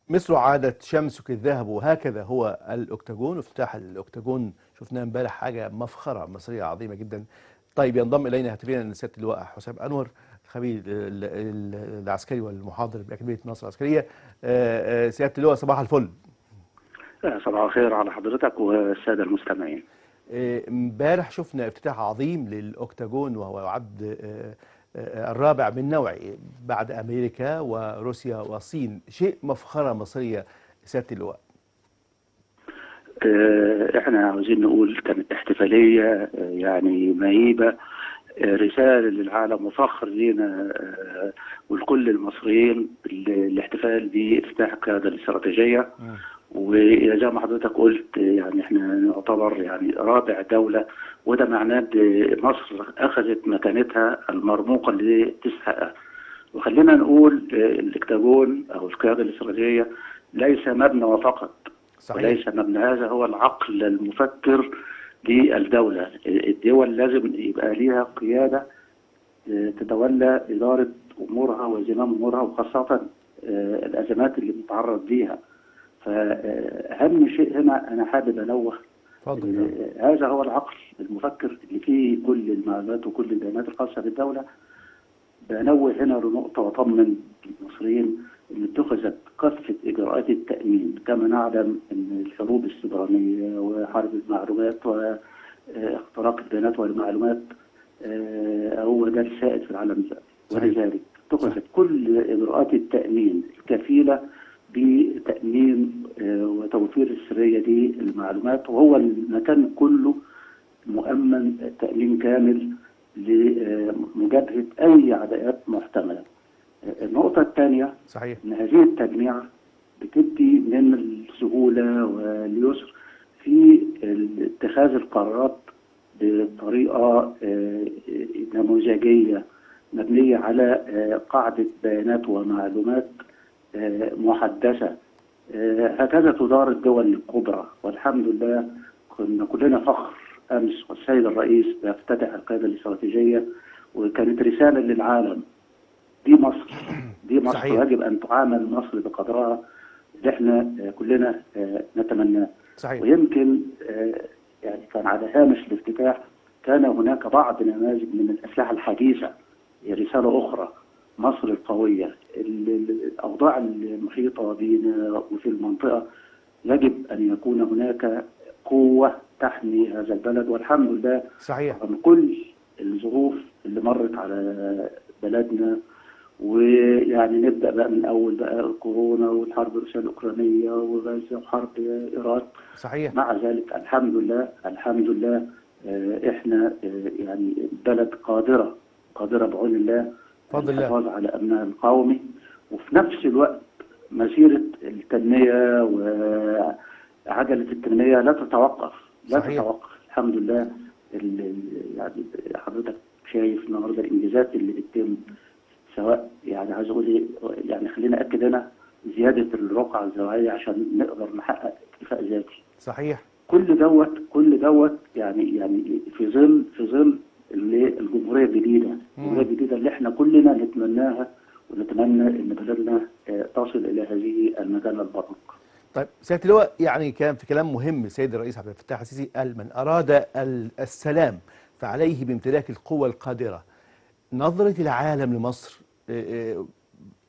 مثل عادة شمسك الذهب، وهكذا هو الأكتاجون. افتتاح الأكتاجون شفناه امبارح حاجة مفخرة مصرية عظيمة جدا. طيب ينضم إلينا هاتفيا سيادة اللواء حسام أنور، الخبير العسكري والمحاضر بأكاديمية ناصر العسكرية. سيادة اللواء صباح الفل. صباح الخير على حضرتك والسادة المستمعين. امبارح شفنا افتتاح عظيم للأكتاجون، وهو يعد الرابع من نوعه بعد أمريكا وروسيا والصين. شيء مفخرة مصرية سيادة اللواء. احنا عاوزين نقول كانت احتفالية يعني مهيبة، رسالة للعالم وفخر لينا ولكل المصريين الاحتفال بافتتاح القيادة الاستراتيجية. وزي ما حضرتك قلت يعني احنا نعتبر يعني رابع دولة، وده معناه ان مصر اخذت مكانتها المرموقة اللي تستحقها. وخلينا نقول الاكتاجون او القيادة الاستراتيجية ليس مبنى فقط، صحيح. وليس مبنى، هذا هو العقل المفكر للدولة. الدول لازم يبقى ليها قيادة تتولى إدارة أمورها وزمام أمورها، وخاصة الأزمات اللي بنتعرض ليها. فأهم شيء هنا أنا حابب أنوه، هذا هو العقل المفكر اللي فيه كل المعلومات وكل البيانات الخاصة بالدولة. بنوه هنا لنقطة وأطمن المصريين أن اتخذت كافة إجراءات التأمين. كما نعلم أن الحروب السيبرانية وحرب المعلومات واختراق البيانات والمعلومات هو ده السائد في العالم ده، ولذلك اتخذت كل إجراءات التأمين الكفيلة بتأمين وتوفير السرية دي المعلومات، وهو المكان كله مؤمن تأمين كامل لمجابهة أي عداءات محتملة. النقطة الثانية صحيح أن هذه التجميعة بتدي من السهولة واليسر في اتخاذ القرارات بطريقة نموذجية مبنية على قاعدة بيانات ومعلومات محدثة. هكذا تدار الدول الكبرى، والحمد لله كنا كلنا فخر أمس والسيد الرئيس بيفتتح القيادة الاستراتيجية، وكانت رسالة للعالم. دي مصر، دي مصر صحيح. يجب أن تعامل مصر بقدرها اللي احنا كلنا نتمناه. صحيح. ويمكن يعني كان على هامش الافتتاح كان هناك بعض نماذج من الأسلحة الحديثة. رسالة أخرى، مصر القوية، الأوضاع المحيطة بنا وفي المنطقة يجب أن يكون هناك قوة تحمي هذا البلد. والحمد لله صحيح. رغم كل الظروف اللي مرت على بلدنا، ويعني نبدأ بقى من أول بقى كورونا والحرب الروسية الأوكرانية وغزة وحرب إيران. صحيح. مع ذلك الحمد لله الحمد لله إحنا يعني بلد قادرة بعون الله الحفاظ على أمنها القومي، وفي نفس الوقت مسيرة التنمية وعجلة التنمية لا تتوقف. الحمد لله. يعني حضرتك شايف النهارده الإنجازات اللي بتتم، سواء يعني عايز اقول يعني خلينا اكد هنا زياده الرقعه الزراعيه عشان نقدر نحقق اكتفاء ذاتي. صحيح. كل دوت يعني في ظل الجمهوريه الجديده، الجمهوريه الجديده اللي احنا كلنا نتمناها، ونتمنى ان بلدنا تصل الى هذه المكانه البرمق. طيب سيادة اللواء، يعني كان في كلام مهم السيد الرئيس عبد الفتاح السيسي قال: من أراد السلام فعليه بامتلاك القوة القادرة. نظرة العالم لمصر،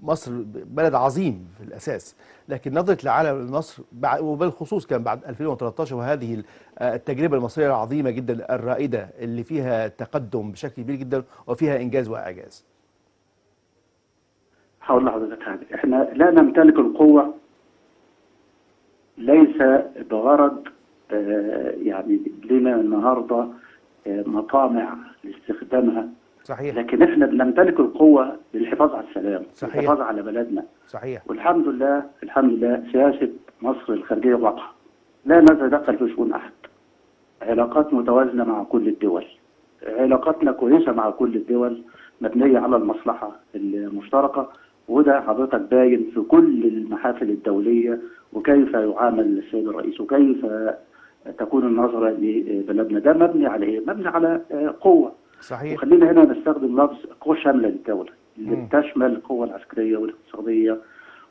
مصر بلد عظيم في الأساس، لكن نظرة العالم لمصر وبالخصوص كان بعد 2013 وهذه التجربة المصرية العظيمة جدا الرائدة اللي فيها تقدم بشكل كبير جدا وفيها إنجاز وإعجاز. هقول لحضرتك حاجة، احنا لا نمتلك القوة ليس بغرض يعني لنا النهارده مطامع لاستخدامها. صحيح. لكن احنا بنمتلك القوة للحفاظ على السلام، صحيح. للحفاظ على بلدنا. صحيح. والحمد لله الحمد لله سياسة مصر الخارجية واضحة، لا نتدخل في شؤون أحد. علاقات متوازنة مع كل الدول، علاقاتنا كويسة مع كل الدول مبنية على المصلحة المشتركة، وده حضرتك باين في كل المحافل الدولية، وكيف يعامل السيد الرئيس وكيف تكون النظرة لبلدنا. ده مبني على ايه؟ مبني على قوة. صحيح. وخلينا هنا نستخدم لفظ قوة شاملة للدولة اللي بتشمل القوة العسكرية والاقتصادية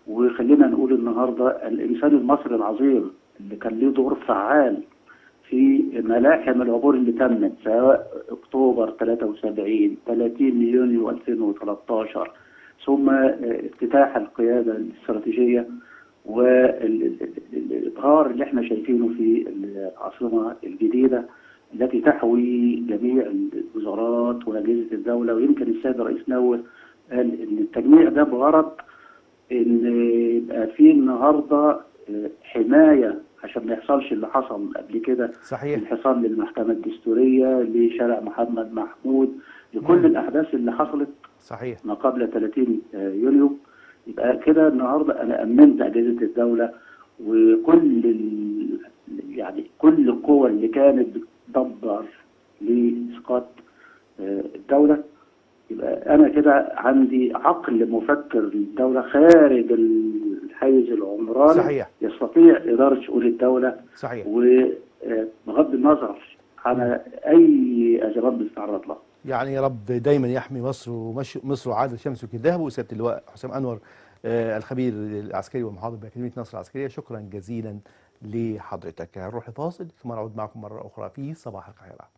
وخلينا نقول النهارده الانسان المصري العظيم اللي كان له دور فعال في ملاحم العبور اللي تمت، سواء اكتوبر 73، 30 يونيو 2013، ثم افتتاح القياده الاستراتيجيه والابهار اللي احنا شايفينه في العاصمه الجديده التي تحوي جميع الوزارات واجهزه الدوله. ويمكن السيد الرئيس نوه قال ان التجميع ده بغرض ان يبقى في النهارده حمايه عشان ما يحصلش اللي حصل قبل كده، صحيح. الحصار للمحكمه الدستوريه، لشارع محمد محمود، لكل الاحداث اللي حصلت صحيح. ما قبل 30 يونيو. يبقى كده النهارده انا امنت اجهزه الدوله وكل يعني كل القوى اللي كانت بتدبر لاسقاط الدوله. يبقى انا كده عندي عقل مفكر للدوله خارج الحيز العمراني، صحيح. يستطيع اداره شؤون الدوله، صحيح. وبغض النظر عن اي ازمات بتتعرض لها. يعني يا رب دايما يحمي مصر، ومصر وعاد شمسك الذهب. وسياده اللواء حسام انور الخبير العسكري والمحاضر باكاديميه نصر العسكريه، شكرا جزيلا لحضرتك. هنروح لفاصل ثم نعود معكم مره اخرى في صباح القاهره.